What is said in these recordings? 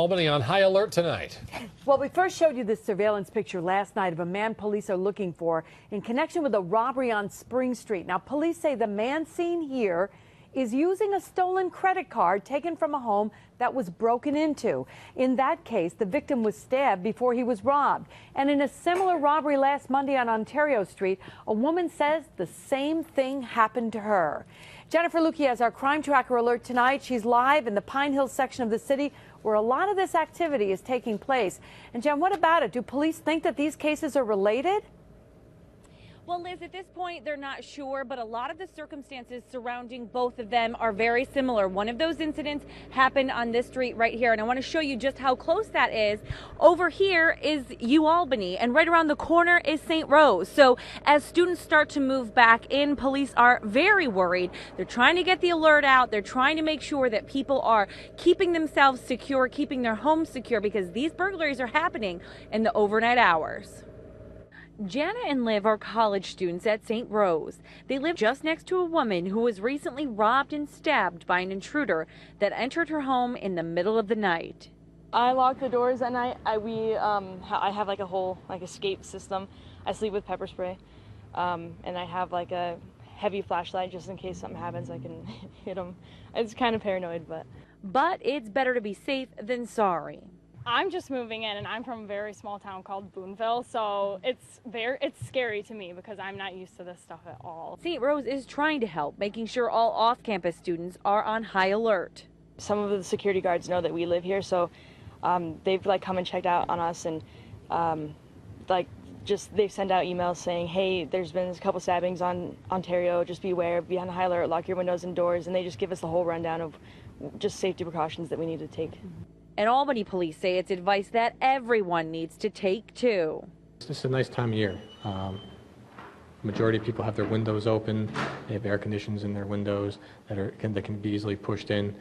Albany on high alert tonight. Well, we first showed you this surveillance picture last night of a man police are looking for in connection with a robbery on Spring Street. Now, police say the man seen here is using a stolen credit card taken from a home that was broken into. In that case, the victim was stabbed before he was robbed. And in a similar robbery last Monday on Ontario Street, a woman says the same thing happened to her. Jennifer Lukey has our crime tracker alert tonight. She's live in the Pine Hills section of the city where a lot of this activity is taking place. And Jen, what about it? Do police think that these cases are related? Well, Liz, at this point, they're not sure, but a lot of the circumstances surrounding both of them are very similar. One of those incidents happened on this street right here, and I want to show you just how close that is. Over here is Albany, and right around the corner is St. Rose. So as students start to move back in, police are very worried. They're trying to get the alert out. They're trying to make sure that people are keeping themselves secure, keeping their homes secure, because these burglaries are happening in the overnight hours. Jana and Liv are college students at St. Rose. They live just next to a woman who was recently robbed and stabbed by an intruder that entered her home in the middle of the night. I lock the doors at night. I have like a whole escape system. I sleep with pepper spray, and I have like a heavy flashlight just in case something happens. I can hit them. It's kind of paranoid, but it's better to be safe than sorry. I'm just moving in, and I'm from a very small town called Boonville, so it's scary to me because I'm not used to this stuff at all. St. Rose is trying to help, making sure all off-campus students are on high alert. Some of the security guards know that we live here, so they've come and checked out on us, and they've sent out emails saying, hey, there's been a couple stabbings on Ontario, just beware, be on high alert, lock your windows and doors, and they just give us the whole rundown of just safety precautions that we need to take. And Albany Police say it's advice that everyone needs to take too. It's a nice time of year. Majority of people have their windows open. They have air conditioners in their windows that can be easily pushed in.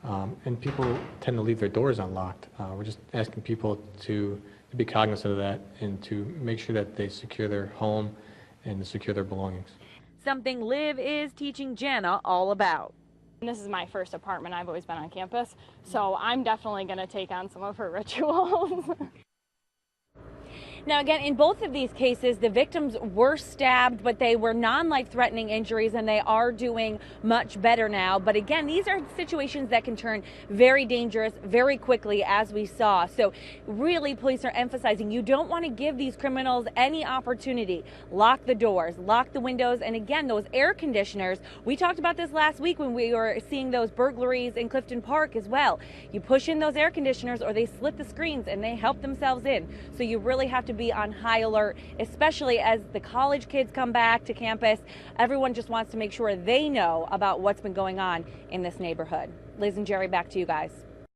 And people tend to leave their doors unlocked. We're just asking people to be cognizant of that and to make sure that they secure their home and secure their belongings. Something Liv is teaching Jana all about. And this is my first apartment. I've always been on campus, so I'm definitely going to take on some of her rituals. Now, again, in both of these cases, the victims were stabbed, but they were non-life-threatening injuries, and they are doing much better now. But again, these are situations that can turn very dangerous very quickly, as we saw. So really, police are emphasizing you don't want to give these criminals any opportunity. Lock the doors, lock the windows, and again, those air conditioners. We talked about this last week when we were seeing those burglaries in Clifton Park as well. You push in those air conditioners, or they slit the screens, and they help themselves in. So you really have to be on high alert, especially as the college kids come back to campus. Everyone just wants to make sure they know about what's been going on in this neighborhood. Liz and Jerry, back to you guys.